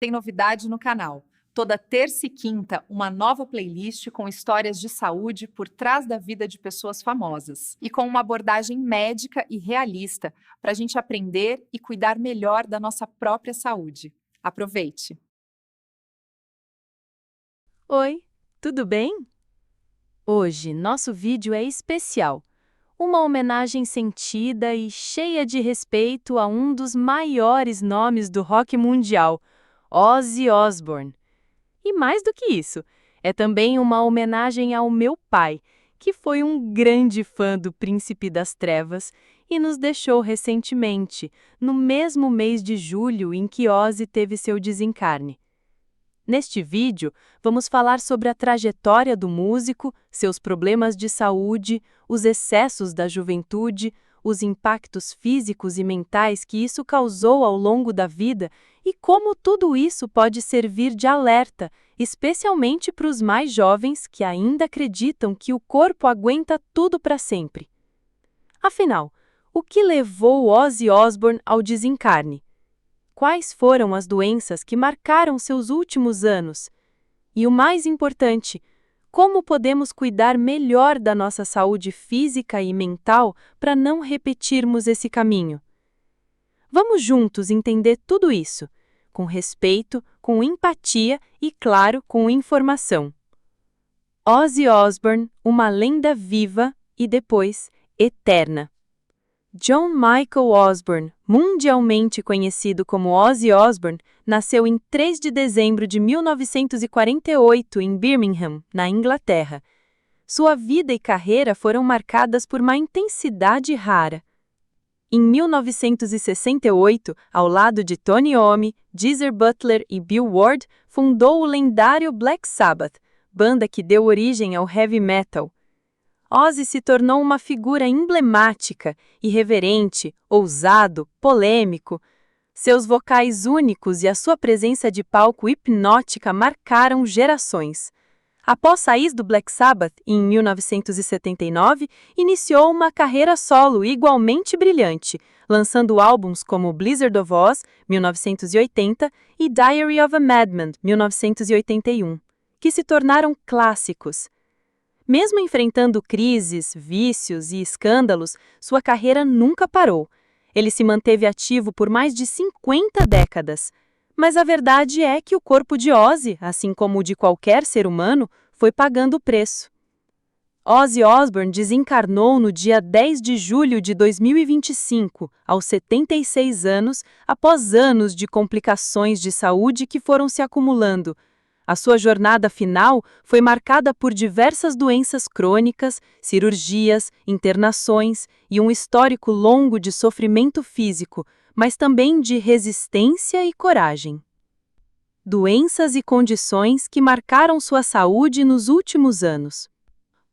Tem novidade no canal. Toda terça e quinta, uma nova playlist com histórias de saúde por trás da vida de pessoas famosas e com uma abordagem médica e realista para a gente aprender e cuidar melhor da nossa própria saúde. Aproveite! Oi, tudo bem? Hoje, nosso vídeo é especial. Uma homenagem sentida e cheia de respeito a um dos maiores nomes do rock mundial, Ozzy Osbourne. E mais do que isso, é também uma homenagem ao meu pai, que foi um grande fã do Príncipe das Trevas e nos deixou recentemente, no mesmo mês de julho em que Ozzy teve seu desencarne. Neste vídeo, vamos falar sobre a trajetória do músico, seus problemas de saúde, os excessos da juventude, os impactos físicos e mentais que isso causou ao longo da vida e como tudo isso pode servir de alerta, especialmente para os mais jovens que ainda acreditam que o corpo aguenta tudo para sempre. Afinal, o que levou Ozzy Osbourne ao desencarne? Quais foram as doenças que marcaram seus últimos anos? E o mais importante, como podemos cuidar melhor da nossa saúde física e mental para não repetirmos esse caminho? Vamos juntos entender tudo isso, com respeito, com empatia e, claro, com informação. Ozzy Osbourne, uma lenda viva e depois eterna. John Michael Osbourne, mundialmente conhecido como Ozzy Osbourne, nasceu em 3 de dezembro de 1948 em Birmingham, na Inglaterra. Sua vida e carreira foram marcadas por uma intensidade rara. Em 1968, ao lado de Tony Iommi, Geezer Butler e Bill Ward, fundou o lendário Black Sabbath, banda que deu origem ao heavy metal. Ozzy se tornou uma figura emblemática, irreverente, ousado, polêmico. Seus vocais únicos e a sua presença de palco hipnótica marcaram gerações. Após sair do Black Sabbath, em 1979, iniciou uma carreira solo igualmente brilhante, lançando álbuns como Blizzard of Ozz, 1980, e Diary of a Madman, 1981, que se tornaram clássicos. Mesmo enfrentando crises, vícios e escândalos, sua carreira nunca parou. Ele se manteve ativo por mais de 50 décadas. Mas a verdade é que o corpo de Ozzy, assim como o de qualquer ser humano, foi pagando o preço. Ozzy Osbourne desencarnou no dia 10 de julho de 2025, aos 76 anos, após anos de complicações de saúde que foram se acumulando. A sua jornada final foi marcada por diversas doenças crônicas, cirurgias, internações e um histórico longo de sofrimento físico, mas também de resistência e coragem. Doenças e condições que marcaram sua saúde nos últimos anos.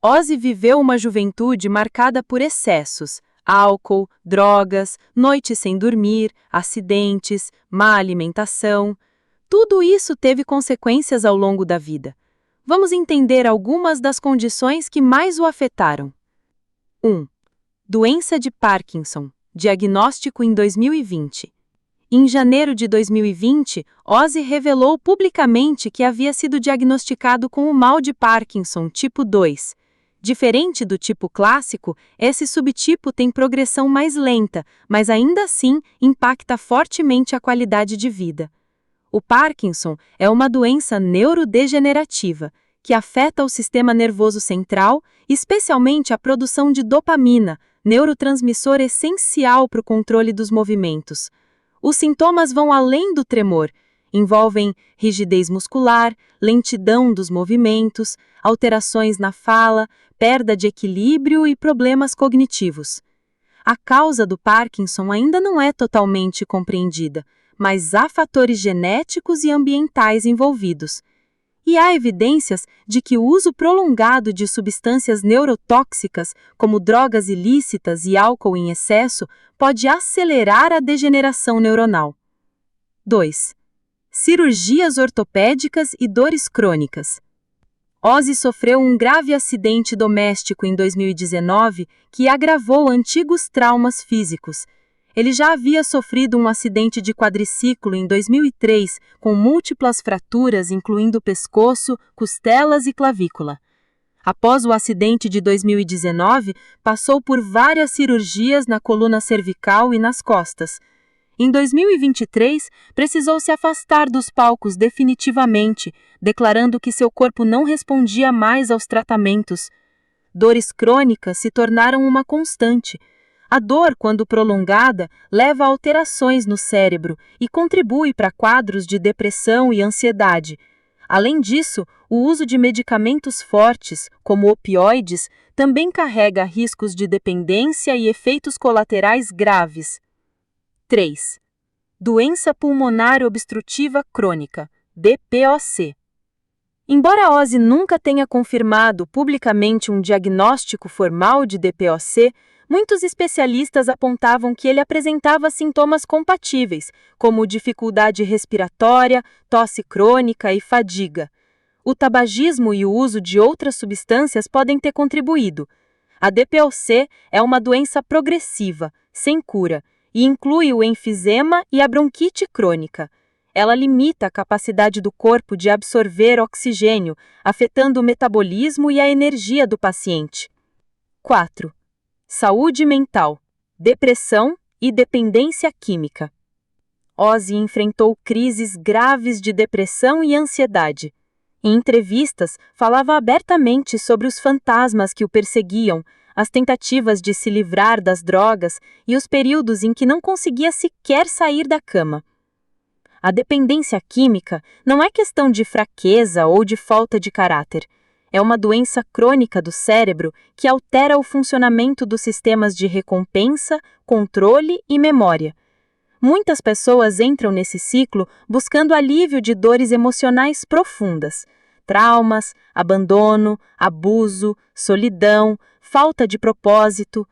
Ozzy viveu uma juventude marcada por excessos, álcool, drogas, noites sem dormir, acidentes, má alimentação. Tudo isso teve consequências ao longo da vida. Vamos entender algumas das condições que mais o afetaram. 1. Doença de Parkinson, diagnóstico em 2020. Em janeiro de 2020, Ozzy revelou publicamente que havia sido diagnosticado com o mal de Parkinson, tipo 2. Diferente do tipo clássico, esse subtipo tem progressão mais lenta, mas ainda assim impacta fortemente a qualidade de vida. O Parkinson é uma doença neurodegenerativa que afeta o sistema nervoso central, especialmente a produção de dopamina, neurotransmissor essencial para o controle dos movimentos. Os sintomas vão além do tremor, envolvem rigidez muscular, lentidão dos movimentos, alterações na fala, perda de equilíbrio e problemas cognitivos. A causa do Parkinson ainda não é totalmente compreendida, mas há fatores genéticos e ambientais envolvidos. E há evidências de que o uso prolongado de substâncias neurotóxicas, como drogas ilícitas e álcool em excesso, pode acelerar a degeneração neuronal. 2. Cirurgias ortopédicas e dores crônicas. Ozzy sofreu um grave acidente doméstico em 2019 que agravou antigos traumas físicos. Ele já havia sofrido um acidente de quadriciclo em 2003, com múltiplas fraturas, incluindo pescoço, costelas e clavícula. Após o acidente de 2019, passou por várias cirurgias na coluna cervical e nas costas. Em 2023, precisou se afastar dos palcos definitivamente, declarando que seu corpo não respondia mais aos tratamentos. Dores crônicas se tornaram uma constante. A dor, quando prolongada, leva a alterações no cérebro e contribui para quadros de depressão e ansiedade. Além disso, o uso de medicamentos fortes, como opioides, também carrega riscos de dependência e efeitos colaterais graves. 3. Doença pulmonar obstrutiva crônica, DPOC. Embora Ozzy nunca tenha confirmado publicamente um diagnóstico formal de DPOC, muitos especialistas apontavam que ele apresentava sintomas compatíveis, como dificuldade respiratória, tosse crônica e fadiga. O tabagismo e o uso de outras substâncias podem ter contribuído. A DPOC é uma doença progressiva, sem cura, e inclui o enfisema e a bronquite crônica. Ela limita a capacidade do corpo de absorver oxigênio, afetando o metabolismo e a energia do paciente. 4. Saúde mental, depressão e dependência química. Ozzy enfrentou crises graves de depressão e ansiedade. Em entrevistas, falava abertamente sobre os fantasmas que o perseguiam, as tentativas de se livrar das drogas e os períodos em que não conseguia sequer sair da cama. A dependência química não é questão de fraqueza ou de falta de caráter. É uma doença crônica do cérebro que altera o funcionamento dos sistemas de recompensa, controle e memória. Muitas pessoas entram nesse ciclo buscando alívio de dores emocionais profundas. Traumas, abandono, abuso, solidão, falta de propósito.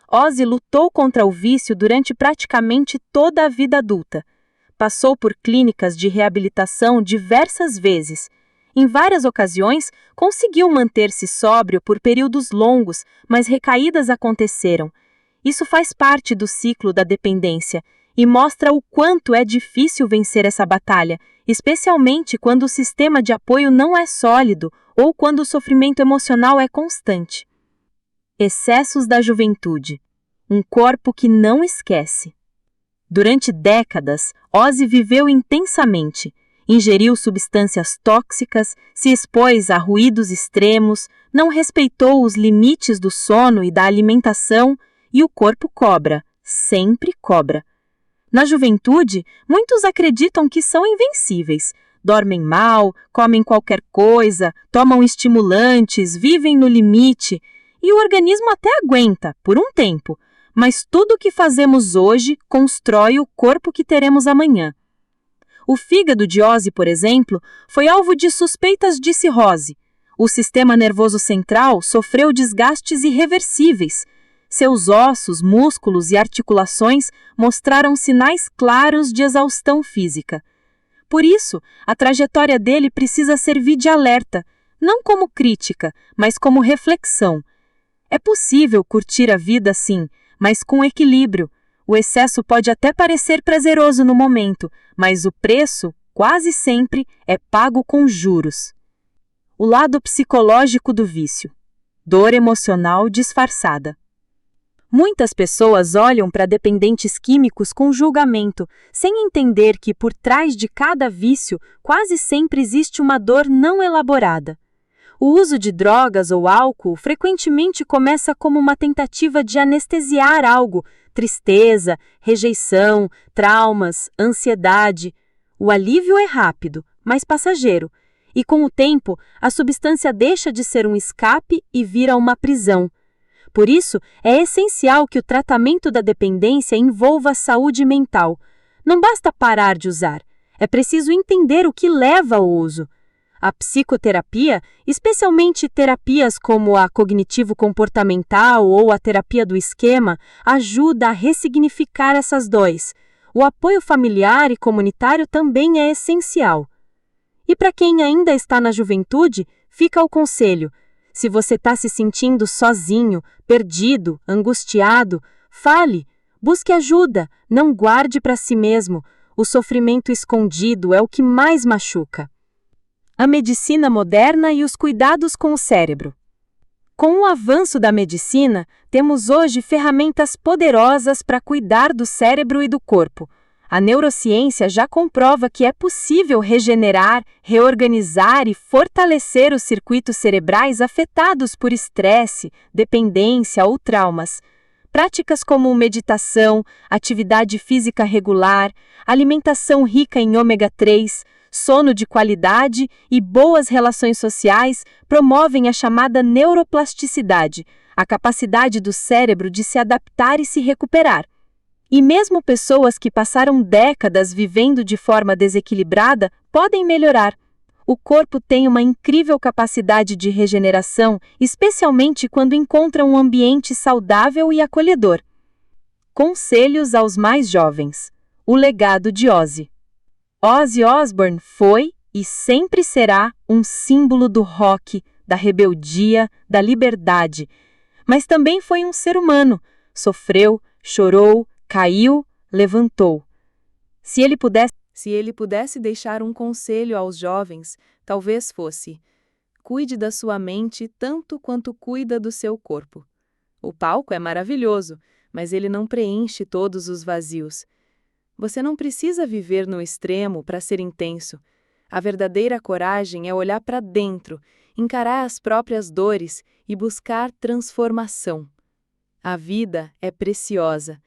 Ozzy lutou contra o vício durante praticamente toda a vida adulta. Passou por clínicas de reabilitação diversas vezes. Em várias ocasiões, conseguiu manter-se sóbrio por períodos longos, mas recaídas aconteceram. Isso faz parte do ciclo da dependência e mostra o quanto é difícil vencer essa batalha, especialmente quando o sistema de apoio não é sólido ou quando o sofrimento emocional é constante. Excessos da juventude. Um corpo que não esquece. Durante décadas, Ozzy viveu intensamente. Ingeriu substâncias tóxicas, se expôs a ruídos extremos, não respeitou os limites do sono e da alimentação e o corpo cobra, sempre cobra. Na juventude, muitos acreditam que são invencíveis. Dormem mal, comem qualquer coisa, tomam estimulantes, vivem no limite. E o organismo até aguenta, por um tempo. Mas tudo o que fazemos hoje constrói o corpo que teremos amanhã. O fígado de Ozzy, por exemplo, foi alvo de suspeitas de cirrose. O sistema nervoso central sofreu desgastes irreversíveis. Seus ossos, músculos e articulações mostraram sinais claros de exaustão física. Por isso, a trajetória dele precisa servir de alerta, não como crítica, mas como reflexão. É possível curtir a vida assim, mas com equilíbrio. O excesso pode até parecer prazeroso no momento, mas o preço, quase sempre, é pago com juros. O lado psicológico do vício. Dor emocional disfarçada. Muitas pessoas olham para dependentes químicos com julgamento, sem entender que por trás de cada vício quase sempre existe uma dor não elaborada. O uso de drogas ou álcool frequentemente começa como uma tentativa de anestesiar algo, tristeza, rejeição, traumas, ansiedade. O alívio é rápido, mas passageiro, e com o tempo a substância deixa de ser um escape e vira uma prisão. Por isso, é essencial que o tratamento da dependência envolva a saúde mental. Não basta parar de usar, é preciso entender o que leva ao uso. A psicoterapia, especialmente terapias como a cognitivo-comportamental ou a terapia do esquema, ajuda a ressignificar essas dores. O apoio familiar e comunitário também é essencial. E para quem ainda está na juventude, fica o conselho. Se você está se sentindo sozinho, perdido, angustiado, fale. Busque ajuda, não guarde para si mesmo. O sofrimento escondido é o que mais machuca. A medicina moderna e os cuidados com o cérebro. Com o avanço da medicina, temos hoje ferramentas poderosas para cuidar do cérebro e do corpo. A neurociência já comprova que é possível regenerar, reorganizar e fortalecer os circuitos cerebrais afetados por estresse, dependência ou traumas. Práticas como meditação, atividade física regular, alimentação rica em ômega 3, sono de qualidade e boas relações sociais promovem a chamada neuroplasticidade, a capacidade do cérebro de se adaptar e se recuperar. E mesmo pessoas que passaram décadas vivendo de forma desequilibrada podem melhorar. O corpo tem uma incrível capacidade de regeneração, especialmente quando encontra um ambiente saudável e acolhedor. Conselhos aos mais jovens. O legado de Ozzy. Ozzy Osbourne foi e sempre será um símbolo do rock, da rebeldia, da liberdade. Mas também foi um ser humano. Sofreu, chorou, caiu, levantou. Se ele pudesse deixar um conselho aos jovens, talvez fosse: cuide da sua mente tanto quanto cuida do seu corpo. O palco é maravilhoso, mas ele não preenche todos os vazios. Você não precisa viver no extremo para ser intenso. A verdadeira coragem é olhar para dentro, encarar as próprias dores e buscar transformação. A vida é preciosa.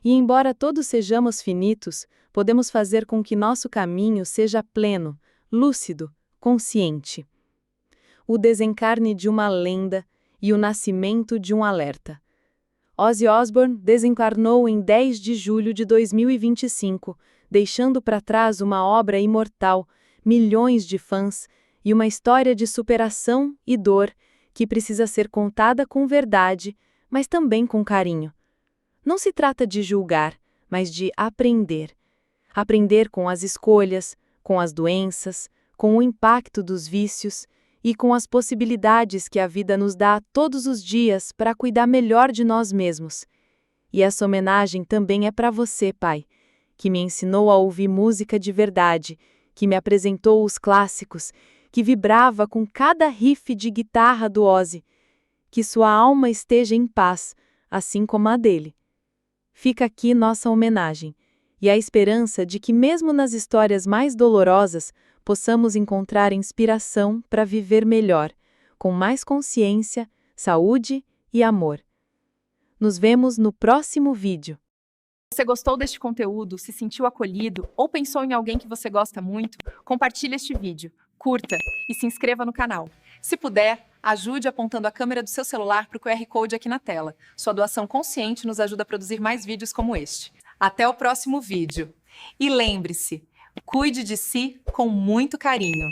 E embora todos sejamos finitos, podemos fazer com que nosso caminho seja pleno, lúcido, consciente. O desencarne de uma lenda e o nascimento de um alerta. Ozzy Osbourne desencarnou em 10 de julho de 2025, deixando para trás uma obra imortal, milhões de fãs e uma história de superação e dor que precisa ser contada com verdade, mas também com carinho. Não se trata de julgar, mas de aprender. Aprender com as escolhas, com as doenças, com o impacto dos vícios e com as possibilidades que a vida nos dá todos os dias para cuidar melhor de nós mesmos. E essa homenagem também é para você, pai, que me ensinou a ouvir música de verdade, que me apresentou os clássicos, que vibrava com cada riff de guitarra do Ozzy. Que sua alma esteja em paz, assim como a dele. Fica aqui nossa homenagem, e a esperança de que mesmo nas histórias mais dolorosas, possamos encontrar inspiração para viver melhor, com mais consciência, saúde e amor. Nos vemos no próximo vídeo. Você gostou deste conteúdo, se sentiu acolhido ou pensou em alguém que você gosta muito? Compartilhe este vídeo, curta e se inscreva no canal. Se puder, ajude apontando a câmera do seu celular para o QR Code aqui na tela. Sua doação consciente nos ajuda a produzir mais vídeos como este. Até o próximo vídeo. E lembre-se, cuide de si com muito carinho.